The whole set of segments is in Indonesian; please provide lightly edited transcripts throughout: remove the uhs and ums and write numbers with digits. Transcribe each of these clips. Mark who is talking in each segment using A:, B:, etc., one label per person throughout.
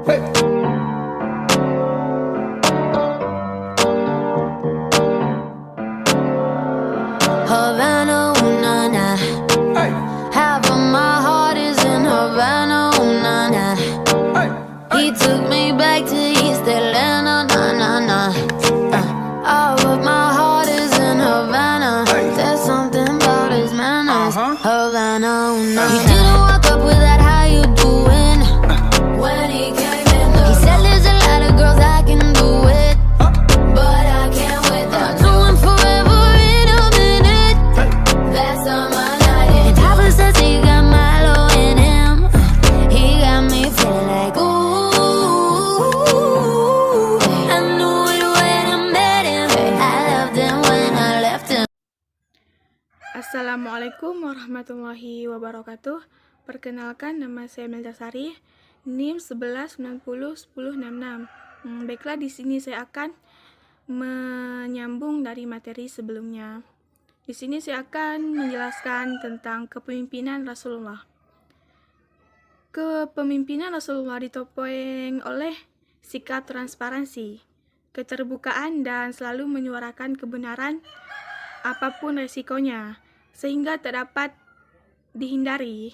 A: Hey.
B: Havana, ooh, nah, nah.
A: Hey.
B: Half of my heart is in Havana, ooh, nah, nah.
A: Hey.
B: He took me back to East Atlanta, nah, nah, nah. All of my heart is in Havana.
A: Hey.
B: There's something about his manners. Havana, ooh, nah,
A: He
B: nah. Didn't walk up with that, how you doing? When he came in the He said there's a lot of girls I can do it, but I can't with them. Doing forever in a minute. That's on my night. And Papa says he got Milo in him. He got me feeling like ooh. I knew it when I met him. I loved him when I left him.
C: Assalamualaikum warahmatullahi wabarakatuh. Perkenalkan, nama saya Melda Sari, NIM 11901066. Baiklah, di sini saya akan menyambung dari materi sebelumnya. Di sini saya akan menjelaskan tentang kepemimpinan Rasulullah. Kepemimpinan Rasulullah ditopeng oleh sikap transparansi, keterbukaan, dan selalu menyuarakan kebenaran apapun resikonya, sehingga tak dapat dihindari.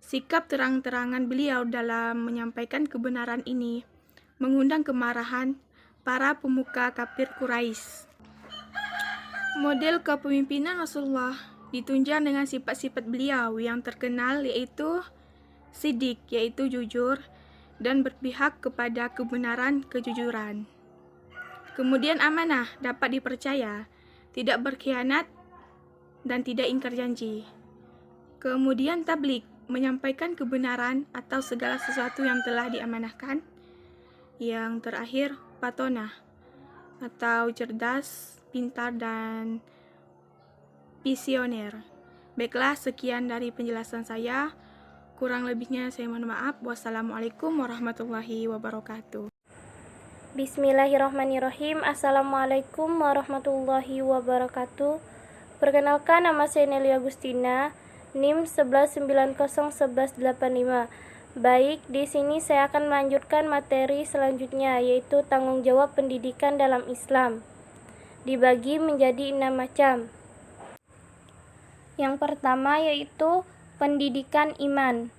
C: Sikap terang-terangan beliau dalam menyampaikan kebenaran ini mengundang kemarahan para pemuka kafir Quraisy. Model kepemimpinan Rasulullah ditunjang dengan sifat-sifat beliau yang terkenal, yaitu sidik, yaitu jujur dan berpihak kepada kebenaran, kejujuran. Kemudian amanah, dapat dipercaya, tidak berkhianat, dan tidak ingkar janji. Kemudian tabligh, menyampaikan kebenaran atau segala sesuatu yang telah diamanahkan. Yang terakhir, patonah, atau cerdas, pintar, dan visioner. Baiklah, sekian dari penjelasan saya. Kurang lebihnya saya mohon maaf. Wassalamualaikum warahmatullahi wabarakatuh.
D: Bismillahirrahmanirrahim. Assalamualaikum warahmatullahi wabarakatuh. Perkenalkan, nama saya Nelly Agustina, NIM 11901185. Baik, di sini saya akan melanjutkan materi selanjutnya, yaitu tanggung jawab pendidikan dalam Islam. Dibagi menjadi 6 macam. Yang pertama yaitu pendidikan iman.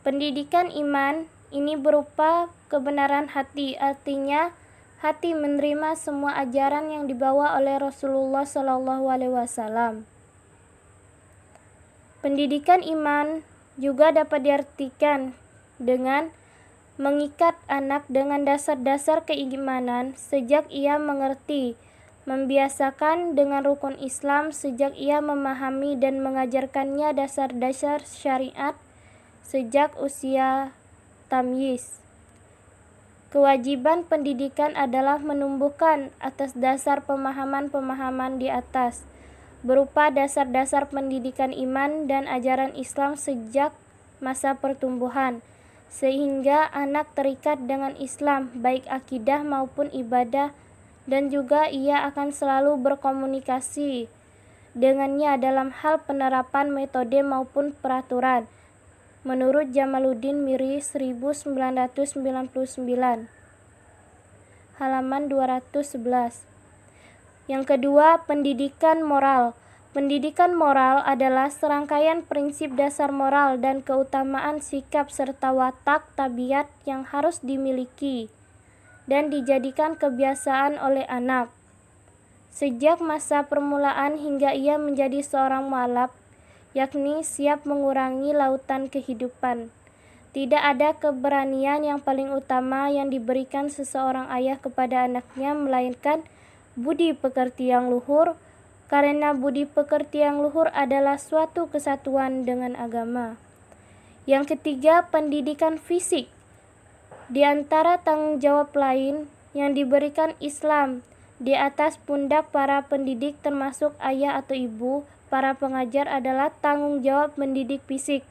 D: Pendidikan iman ini berupa kebenaran hati, artinya hati menerima semua ajaran yang dibawa oleh Rasulullah SAW. Pendidikan iman juga dapat diartikan dengan mengikat anak dengan dasar-dasar keimanan sejak ia mengerti, membiasakan dengan rukun Islam sejak ia memahami, dan mengajarkannya dasar-dasar syariat sejak usia tamyiz. Kewajiban pendidikan adalah menumbuhkan atas dasar pemahaman-pemahaman di atas, berupa dasar-dasar pendidikan iman dan ajaran Islam sejak masa pertumbuhan, sehingga anak terikat dengan Islam, baik akidah maupun ibadah, dan juga ia akan selalu berkomunikasi dengannya dalam hal penerapan metode maupun peraturan. Menurut Jamaluddin Miri 1999, halaman 211. Yang kedua, pendidikan moral. Pendidikan moral adalah serangkaian prinsip dasar moral dan keutamaan sikap serta watak tabiat yang harus dimiliki dan dijadikan kebiasaan oleh anak sejak masa permulaan hingga ia menjadi seorang mualaf, yakni siap mengurangi lautan kehidupan. Tidak ada keberanian yang paling utama yang diberikan seseorang ayah kepada anaknya melainkan budi pekerti yang luhur, karena budi pekerti yang luhur adalah suatu kesatuan dengan agama. Yang ketiga, pendidikan fisik. Di antara tanggung jawab lain yang diberikan Islam di atas pundak para pendidik termasuk ayah atau ibu, para pengajar adalah tanggung jawab mendidik fisik.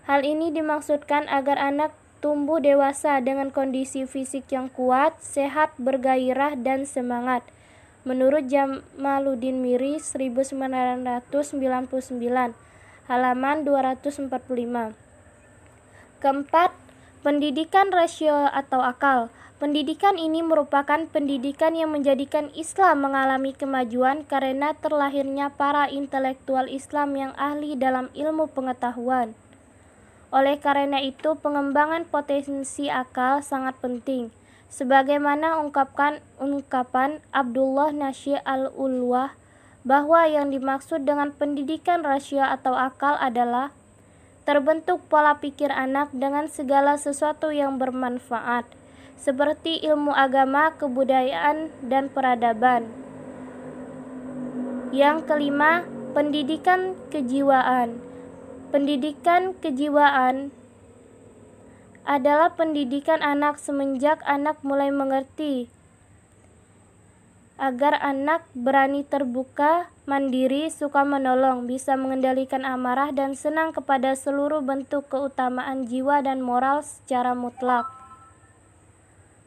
D: Hal ini dimaksudkan agar anak tumbuh dewasa dengan kondisi fisik yang kuat, sehat, bergairah, dan semangat. Menurut Jamaluddin Miri 1999, halaman 245. Keempat, Pendidikan rasio atau akal. Pendidikan ini merupakan pendidikan yang menjadikan Islam mengalami kemajuan karena terlahirnya para intelektual Islam yang ahli dalam ilmu pengetahuan. Oleh karena itu, pengembangan potensi akal sangat penting. Sebagaimana ungkapan Abdullah Nasir Al-Ulwah bahwa yang dimaksud dengan pendidikan rasio atau akal adalah terbentuk pola pikir anak dengan segala sesuatu yang bermanfaat, seperti ilmu agama, kebudayaan, dan peradaban. Yang kelima, pendidikan kejiwaan. Pendidikan kejiwaan adalah pendidikan anak semenjak anak mulai mengerti, agar anak berani terbuka, mandiri, suka menolong, bisa mengendalikan amarah, dan senang kepada seluruh bentuk keutamaan jiwa dan moral secara mutlak.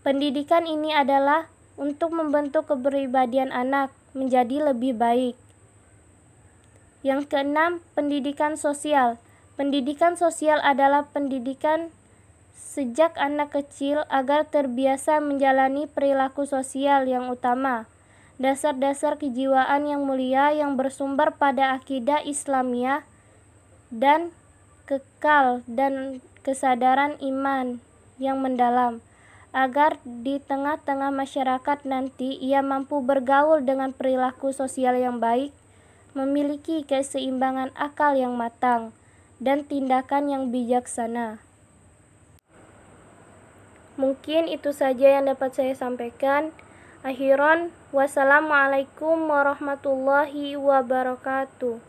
D: Pendidikan ini adalah untuk membentuk kepribadian anak menjadi lebih baik. Yang keenam, pendidikan sosial. Pendidikan sosial adalah pendidikan sejak anak kecil agar terbiasa menjalani perilaku sosial yang utama, dasar-dasar kejiwaan yang mulia yang bersumber pada akidah Islamiyah dan kekal dan kesadaran iman yang mendalam, agar di tengah-tengah masyarakat nanti ia mampu bergaul dengan perilaku sosial yang baik, memiliki keseimbangan akal yang matang, dan tindakan yang bijaksana. Mungkin itu saja yang dapat saya sampaikan. Akhiran, wassalamualaikum warahmatullahi wabarakatuh.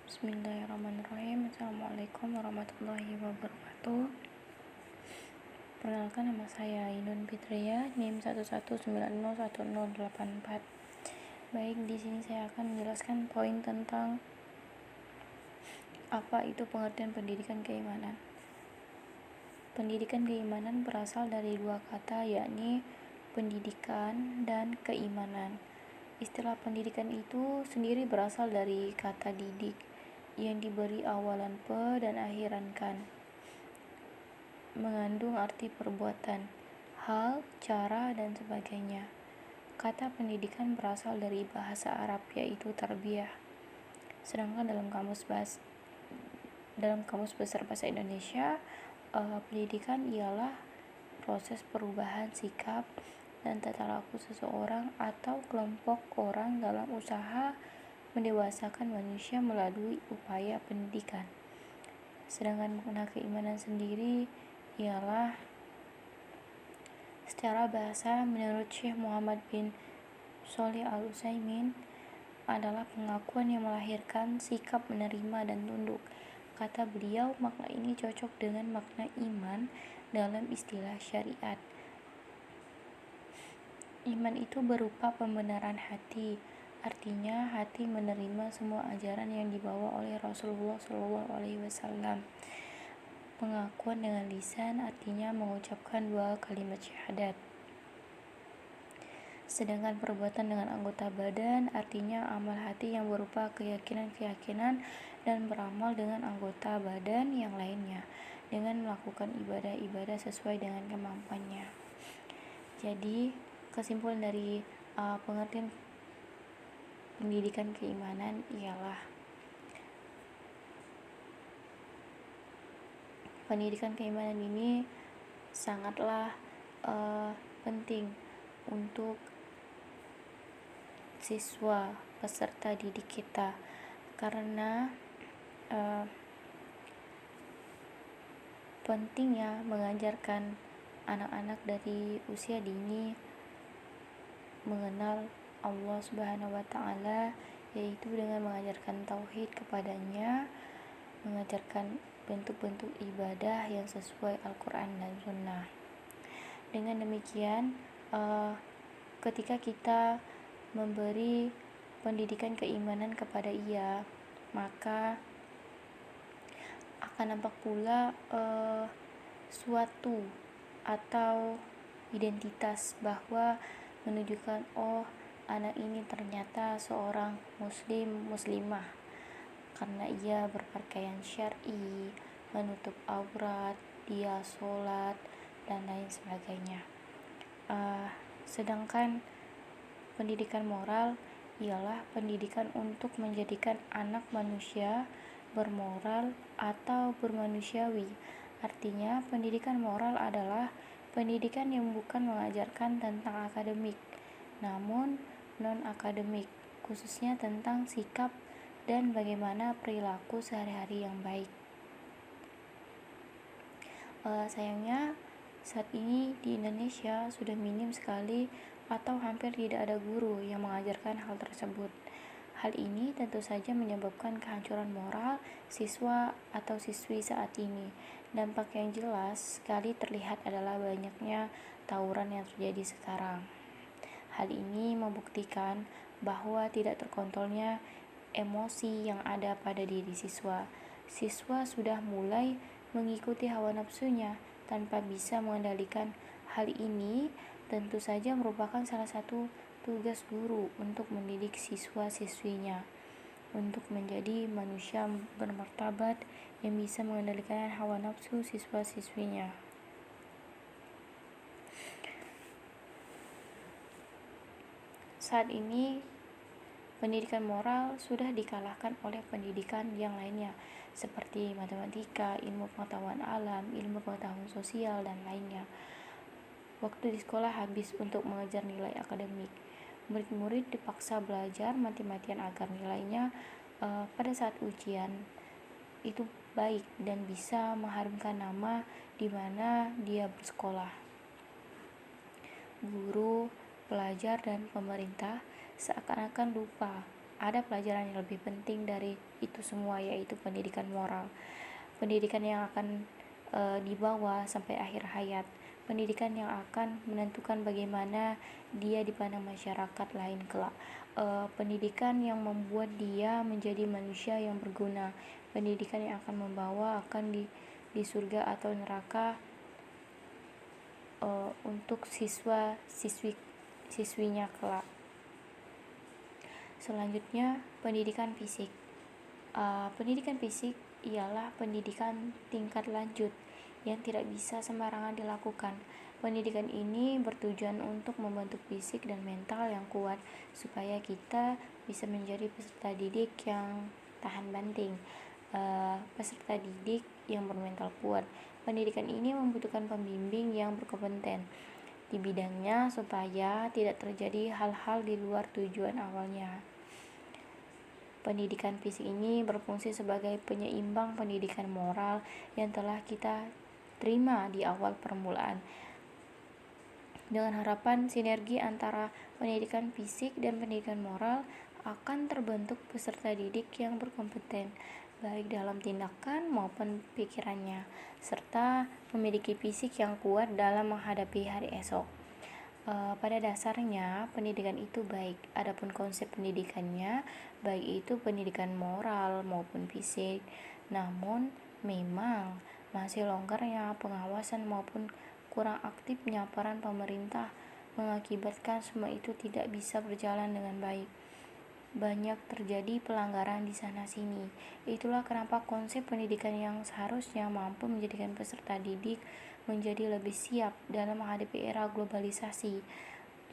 A: Bismillahirrahmanirrahim. Assalamualaikum warahmatullahi wabarakatuh. Perkenalkan, nama saya Ainun Fitria, NIM 119011084. Baik, di sini saya akan menjelaskan poin tentang apa itu pengertian pendidikan keimanan. Pendidikan keimanan berasal dari dua kata, yakni pendidikan dan keimanan. Istilah pendidikan itu sendiri berasal dari kata didik yang diberi awalan pe dan akhiran kan, mengandung arti perbuatan, hal, cara, dan sebagainya. Kata pendidikan berasal dari bahasa Arab, yaitu tarbiyah. Sedangkan dalam kamus besar bahasa Indonesia, pendidikan ialah proses perubahan sikap dan tata laku seseorang atau kelompok orang dalam usaha mendewasakan manusia melalui upaya pendidikan. Sedangkan makna keimanan sendiri ialah secara bahasa menurut Syekh Muhammad bin Shalih Al-Utsaimin adalah pengakuan yang melahirkan sikap menerima dan tunduk. Kata beliau, makna ini cocok dengan makna iman dalam istilah syariat. Iman itu berupa pembenaran hati, artinya hati menerima semua ajaran yang dibawa oleh Rasulullah SAW. Pengakuan dengan lisan artinya mengucapkan dua kalimat syahadat. Sedangkan perbuatan dengan anggota badan artinya amal hati yang berupa keyakinan-keyakinan dan beramal dengan anggota badan yang lainnya dengan melakukan ibadah-ibadah sesuai dengan kemampuannya. Jadi kesimpulan dari pengertian pendidikan keimanan ialah pendidikan keimanan ini sangatlah penting untuk siswa peserta didik kita, karena pentingnya mengajarkan anak-anak dari usia dini mengenal Allah Subhanahu wa Ta'ala, yaitu dengan mengajarkan tauhid kepadanya, mengajarkan bentuk-bentuk ibadah yang sesuai Al-Quran dan Sunnah. Dengan demikian, ketika kita memberi pendidikan keimanan kepada ia, maka akan nampak pula suatu atau identitas bahwa menunjukkan anak ini ternyata seorang muslimah karena ia berpakaian syar'i, menutup aurat, dia sholat, dan lain sebagainya. Sedangkan pendidikan moral ialah pendidikan untuk menjadikan anak manusia bermoral atau bermanusiawi. Artinya, pendidikan moral adalah pendidikan yang bukan mengajarkan tentang akademik, namun non-akademik, khususnya tentang sikap dan bagaimana perilaku sehari-hari yang baik. Sayangnya saat ini di Indonesia sudah minim sekali atau hampir tidak ada guru yang mengajarkan hal tersebut. Hal ini tentu saja menyebabkan kehancuran moral siswa atau siswi saat ini. Dampak yang jelas sekali terlihat adalah banyaknya tawuran yang terjadi sekarang. Hal ini membuktikan bahwa tidak terkontrolnya emosi yang ada pada diri siswa. Siswa sudah mulai mengikuti hawa nafsunya tanpa bisa mengendalikan hal ini. Tentu saja merupakan salah satu tugas guru untuk mendidik siswa-siswinya untuk menjadi manusia bermartabat yang bisa mengendalikan hawa nafsu siswa-siswinya. Saat ini pendidikan moral sudah dikalahkan oleh pendidikan yang lainnya seperti matematika, ilmu pengetahuan alam, ilmu pengetahuan sosial, dan lainnya. Waktu di sekolah habis untuk mengejar nilai akademik. Murid-murid dipaksa belajar mati-matian agar nilainya pada saat ujian itu baik dan bisa mengharumkan nama di mana dia bersekolah. Guru, pelajar, dan pemerintah seakan-akan lupa ada pelajaran yang lebih penting dari itu semua, yaitu pendidikan moral. Pendidikan yang akan dibawa sampai akhir hayat, pendidikan yang akan menentukan bagaimana dia dipandang masyarakat lain kelak, pendidikan yang membuat dia menjadi manusia yang berguna, pendidikan yang akan membawa di surga atau neraka untuk siswinya kelak. Selanjutnya, pendidikan fisik. Pendidikan fisik ialah pendidikan tingkat lanjut yang tidak bisa sembarangan dilakukan. Pendidikan ini bertujuan untuk membentuk fisik dan mental yang kuat supaya kita bisa menjadi peserta didik yang tahan banting, peserta didik yang bermental kuat. Pendidikan ini membutuhkan pembimbing yang berkompeten di bidangnya supaya tidak terjadi hal-hal di luar tujuan awalnya. Pendidikan fisik ini berfungsi sebagai penyeimbang pendidikan moral yang telah kita terima di awal permulaan, dengan harapan sinergi antara pendidikan fisik dan pendidikan moral akan terbentuk peserta didik yang berkompeten baik dalam tindakan maupun pikirannya, serta memiliki fisik yang kuat dalam menghadapi hari esok. Pada dasarnya pendidikan itu baik, adapun konsep pendidikannya baik itu pendidikan moral maupun fisik, namun memang masih longgarnya pengawasan maupun kurang aktifnya peran pemerintah mengakibatkan semua itu tidak bisa berjalan dengan baik. Banyak terjadi pelanggaran di sana-sini. Itulah kenapa konsep pendidikan yang seharusnya mampu menjadikan peserta didik menjadi lebih siap dalam menghadapi era globalisasi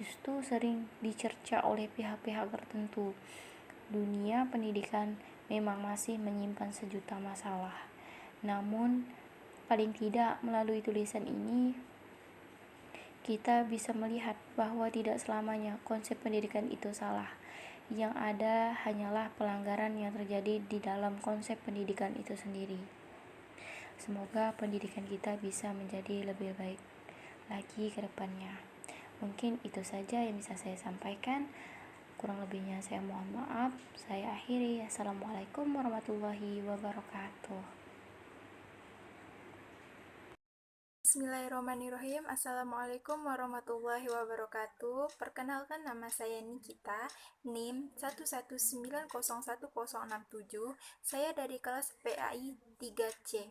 A: justru sering dicerca oleh pihak-pihak tertentu. Dunia pendidikan memang masih menyimpan sejuta masalah. Namun, paling tidak melalui tulisan ini kita bisa melihat bahwa tidak selamanya konsep pendidikan itu salah. Yang ada hanyalah pelanggaran yang terjadi di dalam konsep pendidikan itu sendiri. Semoga pendidikan kita bisa menjadi lebih baik lagi ke depannya. Mungkin itu saja yang bisa saya sampaikan. Kurang lebihnya saya mohon maaf. Saya akhiri. Assalamualaikum warahmatullahi wabarakatuh.
C: Bismillahirrahmanirrahim. Assalamualaikum warahmatullahi wabarakatuh. Perkenalkan, nama saya Nikita, NIM 119011067. Saya dari kelas PAI 3C.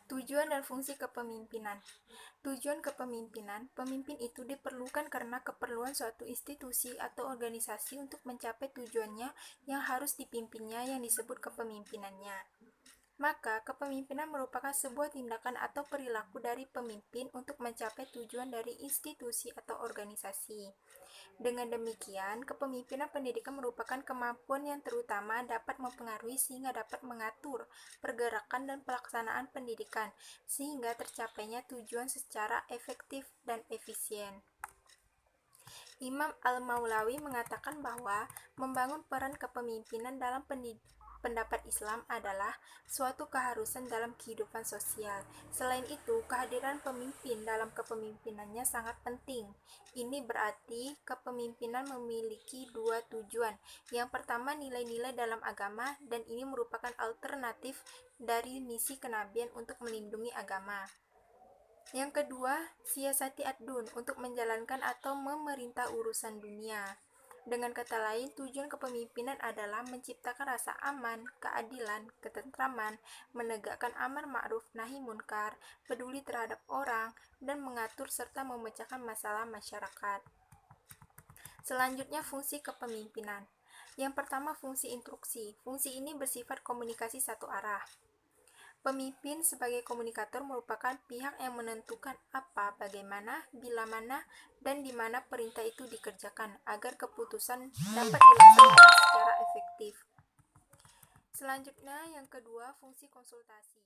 C: Tujuan dan fungsi kepemimpinan. Tujuan kepemimpinan, pemimpin itu diperlukan karena keperluan suatu institusi atau organisasi untuk mencapai tujuannya yang harus dipimpinnya yang disebut kepemimpinannya.
E: Maka, kepemimpinan merupakan sebuah tindakan atau perilaku dari pemimpin untuk mencapai tujuan dari institusi atau organisasi. Dengan demikian, kepemimpinan pendidikan merupakan kemampuan yang terutama dapat mempengaruhi sehingga dapat mengatur pergerakan dan pelaksanaan pendidikan, sehingga tercapainya tujuan secara efektif dan efisien. Imam Al-Maulawi mengatakan bahwa membangun peran kepemimpinan dalam pendapat Islam adalah suatu keharusan dalam kehidupan sosial. Selain itu, kehadiran pemimpin dalam kepemimpinannya sangat penting. Ini berarti kepemimpinan memiliki dua tujuan. Yang pertama, nilai-nilai dalam agama, dan ini merupakan alternatif dari misi kenabian untuk melindungi agama. Yang kedua, siasati ad-dun, untuk menjalankan atau memerintah urusan dunia. Dengan kata lain, tujuan kepemimpinan adalah menciptakan rasa aman, keadilan, ketentraman, menegakkan amar ma'ruf nahi munkar, peduli terhadap orang, dan mengatur serta memecahkan masalah masyarakat. Selanjutnya, fungsi kepemimpinan. Yang pertama, fungsi instruksi. Fungsi ini bersifat komunikasi satu arah. Pemimpin sebagai komunikator merupakan pihak yang menentukan apa, bagaimana, bila mana, dan di mana perintah itu dikerjakan agar keputusan dapat dilaksanakan secara efektif. Selanjutnya, yang kedua, fungsi konsultasi.